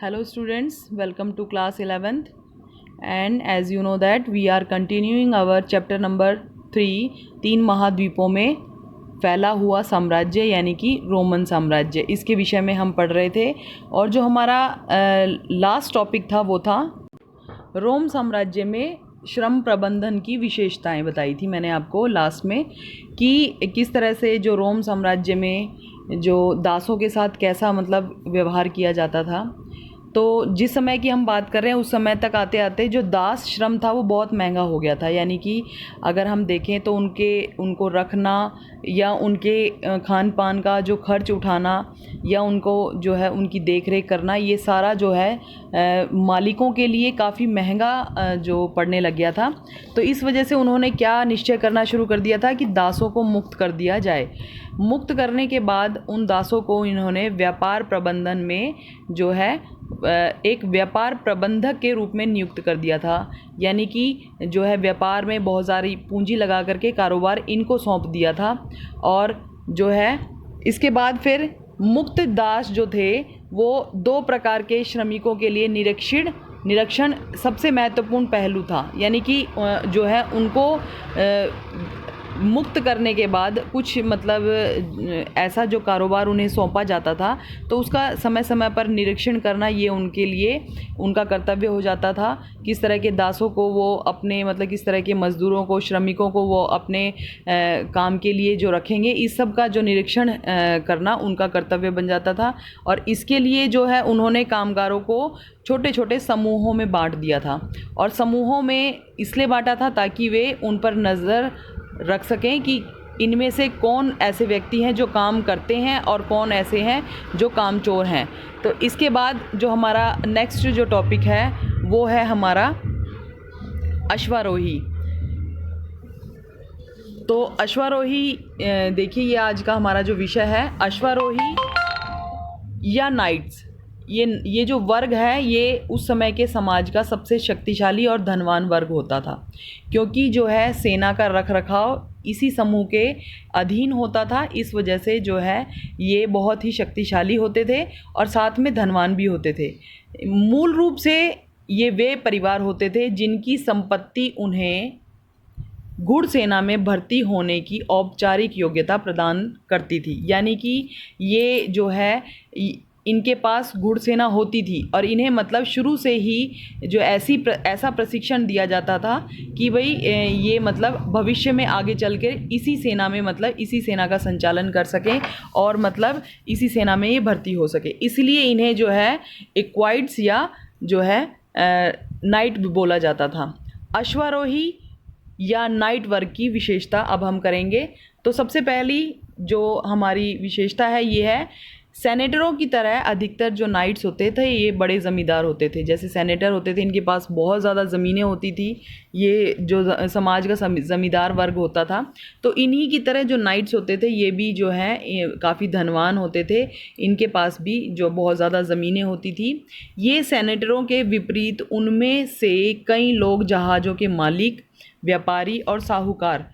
Hello students, welcome to class 11th, and as you know that we are continuing our chapter number 3 तीन महाद्वीपों में फैला हुआ साम्राज्य यानी कि रोमन साम्राज्य। इसके विषय में हम पढ़ रहे थे और जो हमारा लास्ट टॉपिक था वो था रोम साम्राज्य में श्रम प्रबंधन की विशेषताएं बताई थी मैंने आपको लास्ट में कि किस तरह से जो रोम साम्राज्य में जो दासों के साथ कैसा मतलब व्यवहार किया जाता था। तो जिस समय की हम बात कर रहे हैं उस समय तक आते आते जो दास श्रम था वो बहुत महंगा हो गया था, यानी कि अगर हम देखें तो उनको रखना या उनके खान पान का जो खर्च उठाना या उनको जो है उनकी देख रेख करना, ये सारा जो है मालिकों के लिए काफ़ी महंगा जो पड़ने लग गया था। तो इस वजह से उन्होंने क्या निश्चय करना शुरू कर दिया था कि दासों को मुक्त कर दिया जाए। मुक्त करने के बाद उन दासों को इन्होंने व्यापार प्रबंधन में जो है एक व्यापार प्रबंधक के रूप में नियुक्त कर दिया था, यानी कि जो है व्यापार में बहुत सारी पूंजी लगा करके कारोबार इनको सौंप दिया था। और जो है इसके बाद फिर मुक्त दास जो थे वो दो प्रकार के श्रमिकों के लिए निरीक्षण सबसे महत्वपूर्ण पहलू था, यानी कि जो है उनको मुक्त करने के बाद कुछ मतलब ऐसा जो कारोबार उन्हें सौंपा जाता था तो उसका समय समय पर निरीक्षण करना ये उनके लिए उनका कर्तव्य हो जाता था। किस तरह के दासों को वो अपने मतलब किस तरह के मज़दूरों को श्रमिकों को वो अपने काम के लिए जो रखेंगे, इस सब का जो निरीक्षण करना उनका कर्तव्य बन जाता था। और इसके लिए जो है उन्होंने कामगारों को छोटे छोटे समूहों में बांट दिया था, और समूहों में इसलिए बांटा था ताकि वे उन पर नज़र रख सकें कि इनमें से कौन ऐसे व्यक्ति हैं जो काम करते हैं और कौन ऐसे हैं जो कामचोर हैं। तो इसके बाद जो हमारा नेक्स्ट जो टॉपिक है वो है हमारा अश्वारोही। तो अश्वारोही देखिए, ये आज का हमारा जो विषय है अश्वारोही या नाइट्स। ये जो वर्ग है ये उस समय के समाज का सबसे शक्तिशाली और धनवान वर्ग होता था, क्योंकि जो है सेना का रखरखाव इसी समूह के अधीन होता था। इस वजह से जो है ये बहुत ही शक्तिशाली होते थे और साथ में धनवान भी होते थे। मूल रूप से ये वे परिवार होते थे जिनकी संपत्ति उन्हें घुड़सेना में भर्ती होने की औपचारिक योग्यता प्रदान करती थी, यानी कि ये जो है इनके पास घुड़सेना होती थी और इन्हें मतलब शुरू से ही जो ऐसा प्रशिक्षण दिया जाता था कि भाई ये मतलब भविष्य में आगे चल के इसी सेना में मतलब इसी सेना का संचालन कर सकें और मतलब इसी सेना में ये भर्ती हो सके। इसलिए इन्हें जो है इक्वाइड्स या जो है नाइट बोला जाता था। अश्वारोही या नाइट वर्ग की विशेषता अब हम करेंगे। तो सबसे पहली जो हमारी विशेषता है ये है, सेनेटरों की तरह अधिकतर जो नाइट्स होते थे ये बड़े ज़मींदार होते थे। जैसे सेनेटर होते थे, इनके पास बहुत ज़्यादा ज़मीनें होती थी, ये जो समाज का ज़मींदार वर्ग होता था। तो इन्हीं की तरह जो नाइट्स होते थे ये भी जो है काफ़ी धनवान होते थे, इनके पास भी जो बहुत ज़्यादा ज़मीनें होती थी। ये सेनेटरों के विपरीत उनमें से कई लोग जहाज़ों के मालिक, व्यापारी और साहूकार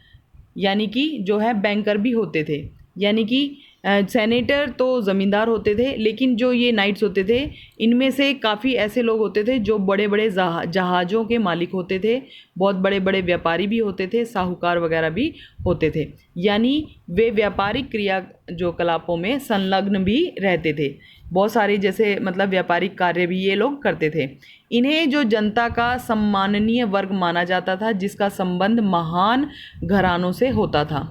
यानी कि जो है बैंकर भी होते थे। यानी कि सेनेटर तो ज़मींदार होते थे, लेकिन जो ये नाइट्स होते थे इनमें से काफ़ी ऐसे लोग होते थे जो बड़े बड़े जहाज़ों के मालिक होते थे, बहुत बड़े बड़े व्यापारी भी होते थे, साहूकार वगैरह भी होते थे। यानी वे व्यापारिक क्रिया जो कलापों में संलग्न भी रहते थे, बहुत सारे जैसे मतलब व्यापारिक कार्य भी ये लोग करते थे। इन्हें जो जनता का सम्माननीय वर्ग माना जाता था, जिसका संबंध महान घरानों से होता था।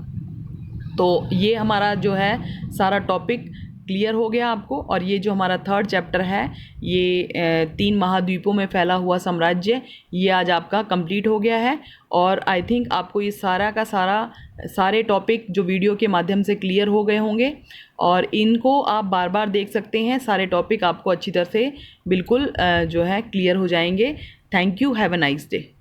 तो ये हमारा जो है सारा टॉपिक क्लियर हो गया आपको। और ये जो हमारा थर्ड चैप्टर है ये तीन महाद्वीपों में फैला हुआ साम्राज्य, ये आज आपका कंप्लीट हो गया है। और आई थिंक आपको ये सारा का सारे टॉपिक जो वीडियो के माध्यम से क्लियर हो गए होंगे और इनको आप बार बार देख सकते हैं। सारे टॉपिक आपको अच्छी तरह से बिल्कुल जो है क्लियर हो जाएंगे। Thank you, have a nice day.